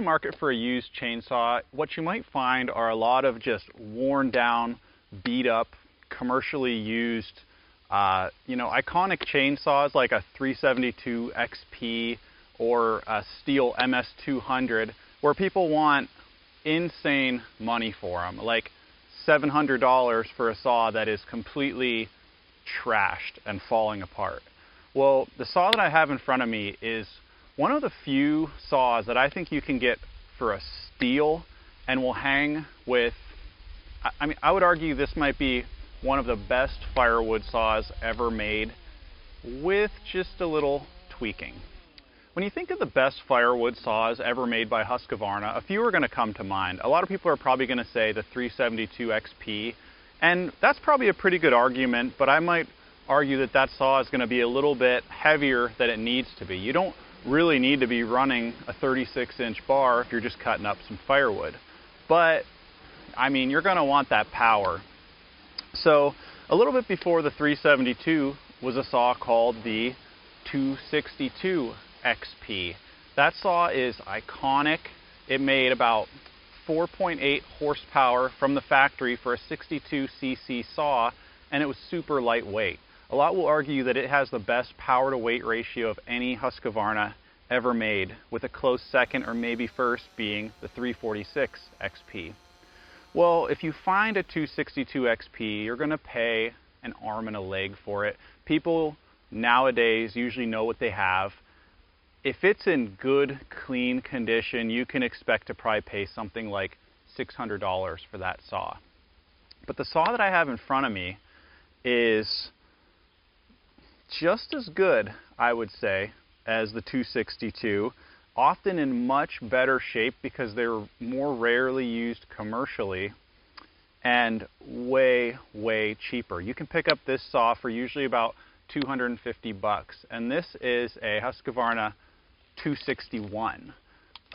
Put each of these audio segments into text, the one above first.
market for a used chainsaw, what you might find are a lot of just worn down, beat up, commercially used, iconic chainsaws like a 372 XP or a Steel MS200, where people want insane money for them, like $700 for a saw that is completely trashed and falling apart. Well, the saw that I have in front of me is one of the few saws that I think you can get for a steal and will hang with, I would argue this might be one of the best firewood saws ever made with just a little tweaking. When you think of the best firewood saws ever made by Husqvarna, a few are going to come to mind. A lot of people are probably going to say the 372 XP, and that's probably a pretty good argument, but I might argue that that saw is going to be a little bit heavier than it needs to be. You don't really need to be running a 36-inch bar if you're just cutting up some firewood. But, I mean, you're going to want that power. So, a little bit before the 372 was a saw called the 262 XP. That saw is iconic. It made about 4.8 horsepower from the factory for a 62cc saw, and it was super lightweight. A lot will argue that it has the best power to weight ratio of any Husqvarna ever made, with a close second or maybe first being the 346 XP. Well, if you find a 262 XP, you're going to pay an arm and a leg for it. People nowadays usually know what they have. If it's in good, clean condition, you can expect to probably pay something like $600 for that saw. But the saw that I have in front of me is just as good, I would say, as the 262, often in much better shape because they're more rarely used commercially and way, way cheaper. You can pick up this saw for usually about $250, and this is a Husqvarna 261.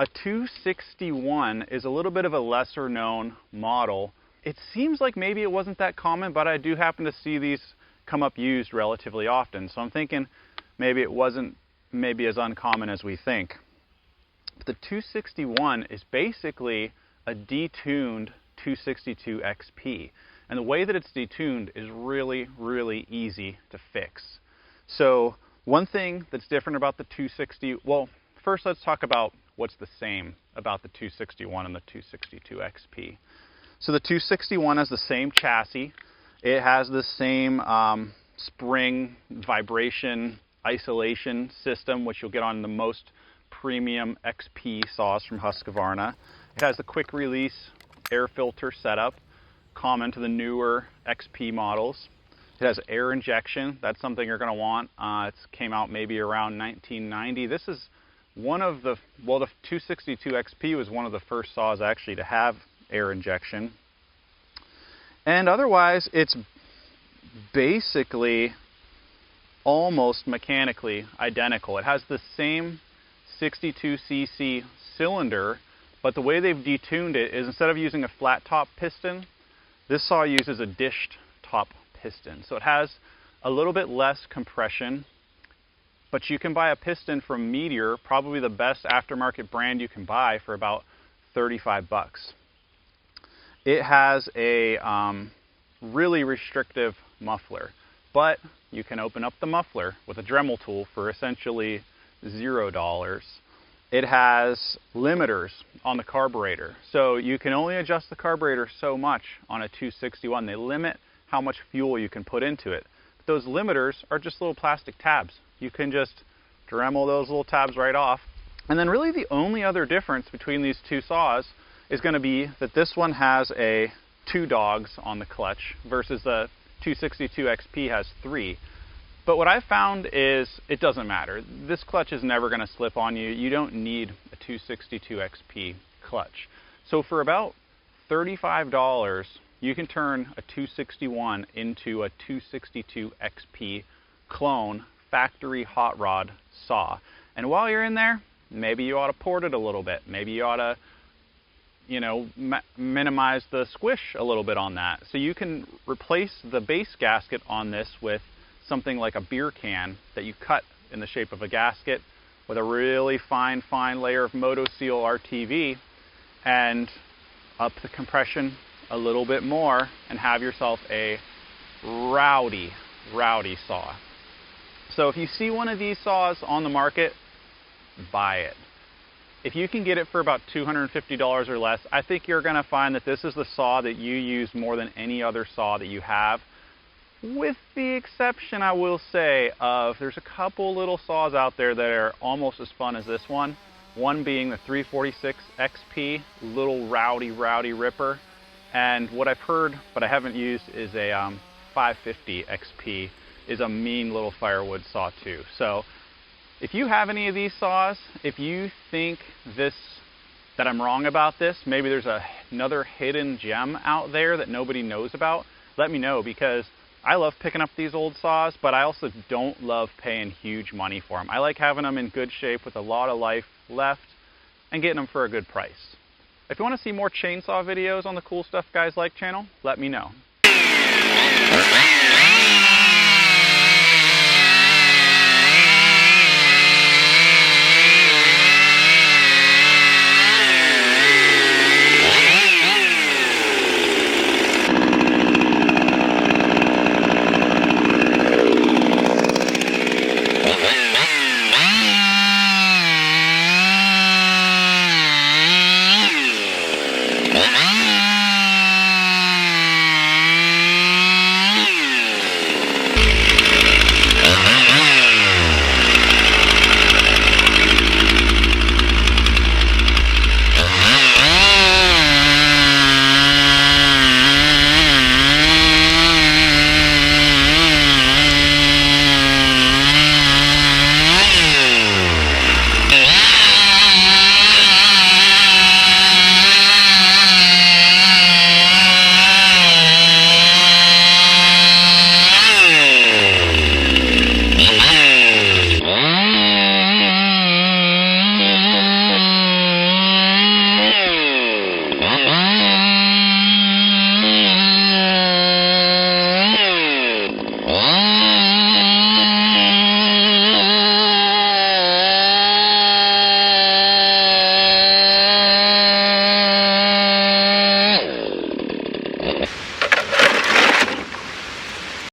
A 261 is a little bit of a lesser known model. It seems like maybe it wasn't that common, but I do happen to see these come up used relatively often. So I'm thinking maybe it wasn't maybe as uncommon as we think. But the 261 is basically a detuned 262 XP. And the way that it's detuned is really, really easy to fix. So one thing that's different about the 260, well, first let's talk about what's the same about the 261 and the 262 XP. So the 261 has the same chassis. It has the same spring vibration isolation system, which you'll get on the most premium XP saws from Husqvarna. It has the quick release air filter setup, common to the newer XP models. It has air injection. That's something you're going to want. It came out maybe around 1990. This is one of the, well, the 262 XP was one of the first saws actually to have air injection. And otherwise, it's basically almost mechanically identical. It has the same 62cc cylinder, but the way they've detuned it is instead of using a flat top piston, this saw uses a dished top piston. So it has a little bit less compression, but you can buy a piston from Meteor, probably the best aftermarket brand you can buy, for about $35. It has a really restrictive muffler, but you can open up the muffler with a Dremel tool for essentially $0. It has limiters on the carburetor, so you can only adjust the carburetor so much on a 261. They limit how much fuel you can put into it. But those limiters are just little plastic tabs. You can just Dremel those little tabs right off. And then really the only other difference between these two saws is going to be that this one has a 2 dogs on the clutch versus the 262 XP has 3. But what I've found is it doesn't matter. This clutch is never going to slip on you. You don't need a 262 XP clutch. So for about $35, you can turn a 261 into a 262 XP clone factory hot rod saw. And while you're in there, maybe you ought to port it a little bit. Maybe you ought to, minimize the squish a little bit on that. So you can replace the base gasket on this with something like a beer can that you cut in the shape of a gasket, with a really fine layer of Moto Seal RTV and up the compression a little bit more and have yourself a rowdy saw. So if you see one of these saws on the market, buy it. If you can get it for about $250 or less, I think you're going to find that this is the saw that you use more than any other saw that you have. With the exception, I will say, of there's a couple little saws out there that are almost as fun as this one. One being the 346 XP, little rowdy ripper. And what I've heard, but I haven't used, is a 550 XP, is a mean little firewood saw too. So if you have any of these saws, if you think that I'm wrong about this, maybe there's another hidden gem out there that nobody knows about, let me know, because I love picking up these old saws, but I also don't love paying huge money for them. I like having them in good shape with a lot of life left and getting them for a good price. If you want to see more chainsaw videos on the Cool Stuff Guys Like channel, let me know.